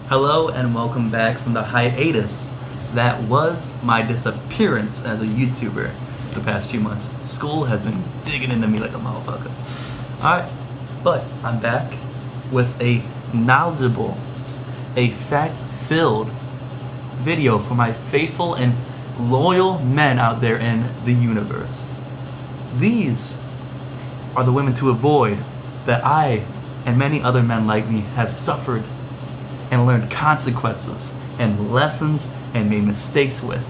Hello and welcome back from the hiatus that was my disappearance as a YouTuber the past few months. School has been digging into me like a motherfucker. Alright, but I'm back with a knowledgeable, a fact-filled video for my faithful and loyal men out there in the universe. These are the women to avoid that I and many other men like me have suffered and learned consequences and lessons and made mistakes with,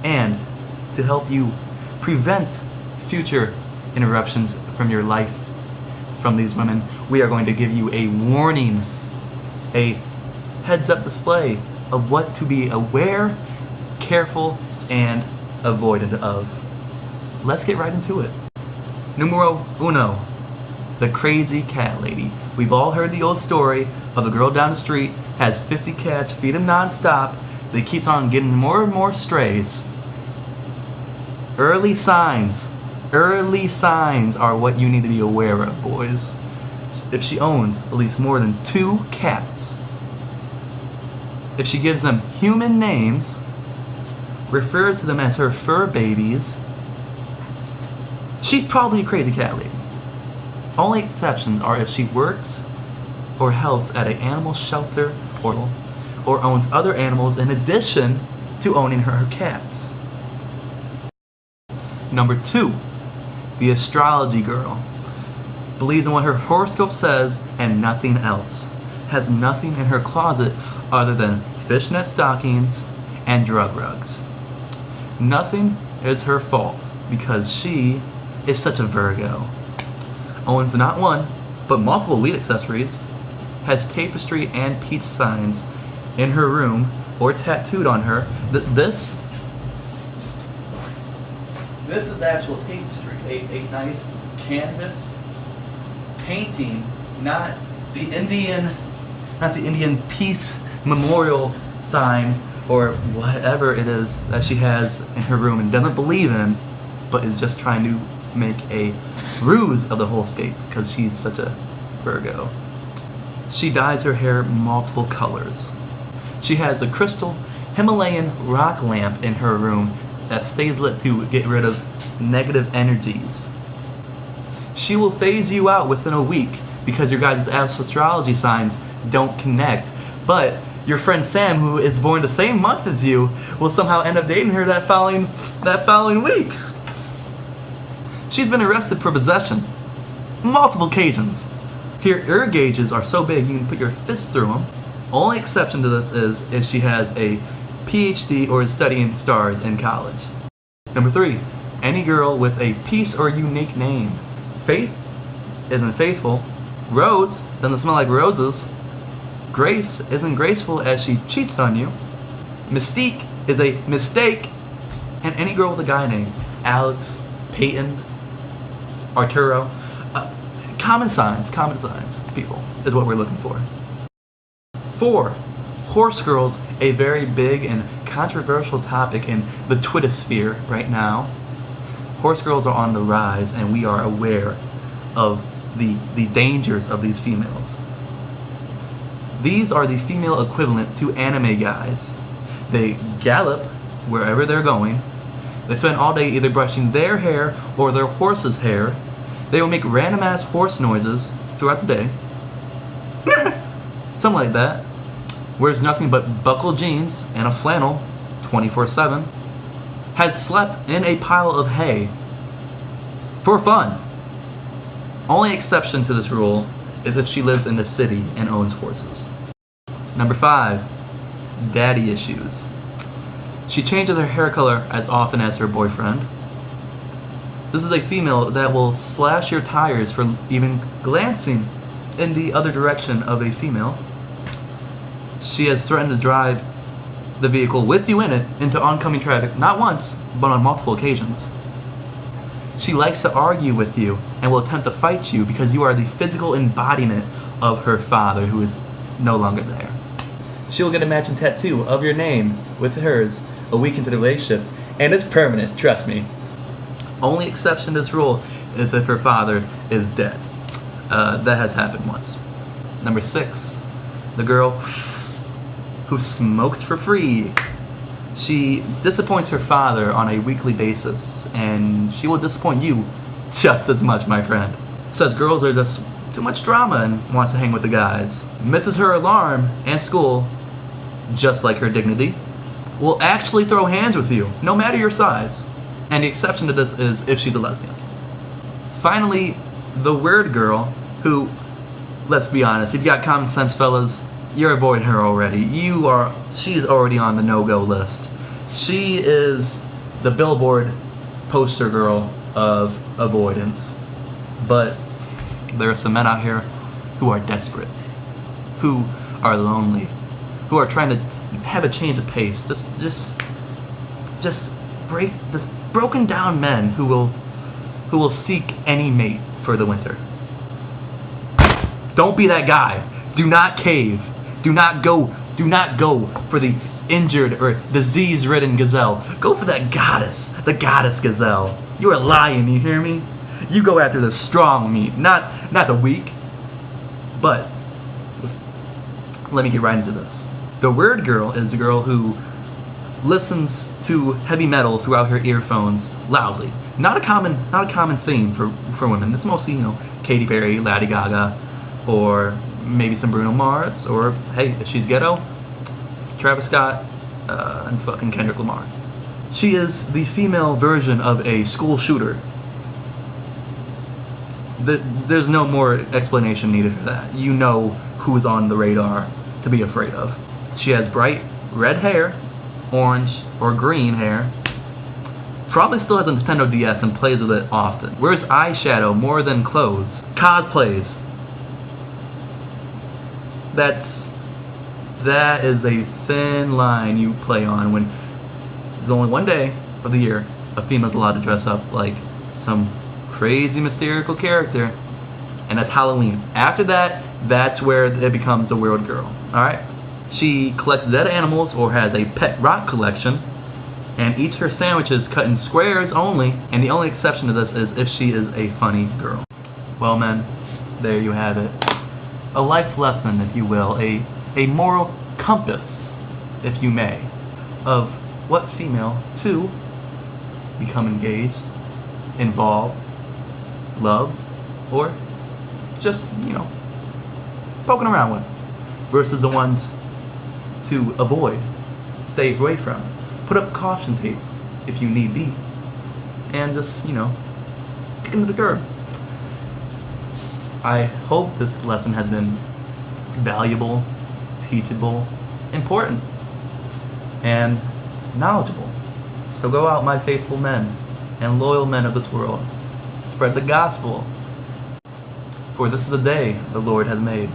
and to help you prevent future interruptions from your life from these women, we are going to give you a warning, a heads-up display of what to be aware, careful, and avoidant of. Let's get right into it. Numero uno, the crazy cat lady. We've all heard the old story of the girl down the street has 50 cats, feed them non-stop. They keep on getting more and more strays. Early signs are what you need to be aware of, boys. If she owns at least more than 2 cats, if she gives them human names, refers to them as her fur babies, she's probably a crazy cat lady. Only exceptions are if she works or helps at an animal shelter or owns other animals in addition to owning her cats. Number 2, the astrology girl. Believes in what her horoscope says and nothing else. Has nothing in her closet other than fishnet stockings and drug rugs. Nothing is her fault because she is such a Virgo. Owns not one, but multiple weed accessories. Has tapestry and peace signs in her room or tattooed on her. This is actual tapestry, a nice canvas painting, not the Indian peace memorial sign or whatever it is that she has in her room and doesn't believe in, but is just trying to make a ruse of the whole scape because she's such a Virgo. She dyes her hair multiple colors. She has a crystal Himalayan rock lamp in her room that stays lit to get rid of negative energies. She will phase you out within a week because your guys' astrology signs don't connect. But your friend Sam, who is born the same month as you, will somehow end up dating her that following week. She's been arrested for possession multiple occasions. Her ear gauges are so big you can put your fist through them. Only exception to this is if she has a PhD or is studying stars in college. Number 3, any girl with a piece or unique name. Faith isn't faithful. Rose doesn't smell like roses. Grace isn't graceful as she cheats on you. Mystique is a mistake. And any girl with a guy name. Alex, Peyton, Arturo. Common signs, people, is what we're looking for. 4, horse girls, a very big and controversial topic in the Twitter sphere right now. Horse girls are on the rise, and we are aware of the dangers of these females. These are the female equivalent to anime guys. They gallop wherever they're going. They spend all day either brushing their hair or their horse's hair. They will make random ass horse noises throughout the day. Something like that. Wears nothing but buckled jeans and a flannel 24/7. Has slept in a pile of hay for fun. Only exception to this rule is if she lives in the city and owns horses. Number 5, daddy issues. She changes her hair color as often as her boyfriend. This is a female that will slash your tires for even glancing in the other direction of a female. She has threatened to drive the vehicle with you in it into oncoming traffic, not once, but on multiple occasions. She likes to argue with you and will attempt to fight you because you are the physical embodiment of her father, who is no longer there. She will get a matching tattoo of your name with hers a week into the relationship, and it's permanent, trust me. Only exception to this rule is if her father is dead. That has happened once. Number 6, the girl who smokes for free. She disappoints her father on a weekly basis, and she will disappoint you just as much, my friend. Says girls are just too much drama and wants to hang with the guys. Misses her alarm and school, just like her dignity. Will actually throw hands with you, no matter your size. And the exception to this is if she's a lesbian. Finally, the weird girl who, let's be honest, if you got common sense, fellas, you're avoiding her already. She's already on the no-go list. She is the billboard poster girl of avoidance. But there are some men out here who are desperate, who are lonely, who are trying to have a change of pace. Just broken down men who will seek any mate for the winter. Don't be that guy. Do not cave. Do not go for the injured or disease-ridden gazelle. Go for that goddess, the goddess gazelle. You are lying, you hear me? You go after the strong meat, not the weak. But let me get right into this. The weird girl is the girl who listens to heavy metal throughout her earphones loudly. Not a common theme for women. It's mostly, Katy Perry, Lady Gaga, or maybe some Bruno Mars, or hey, if she's ghetto, Travis Scott, and fucking Kendrick Lamar. She is the female version of a school shooter. There's no more explanation needed for that. You know who's on the radar to be afraid of. She has bright red hair, orange or green hair, probably still has a Nintendo DS and plays with it often. Wears eyeshadow more than clothes. Cosplays. That is a thin line you play on when there's only one day of the year a female's allowed to dress up like some crazy mystical character, and that's Halloween. After that, that's where it becomes a weird girl. Alright? She collects dead animals or has a pet rock collection, and eats her sandwiches cut in squares only, and the only exception to this is if she is a funny girl. Well, men, there you have it. A life lesson, if you will, a moral compass, if you may, of what female to become engaged, involved, loved, or just, poking around with, versus the ones to avoid, stay away from, put up caution tape if you need be, and just, kick them to the curb. I hope this lesson has been valuable, teachable, important, and knowledgeable. So go out, my faithful men and loyal men of this world. Spread the gospel. For this is the day the Lord has made.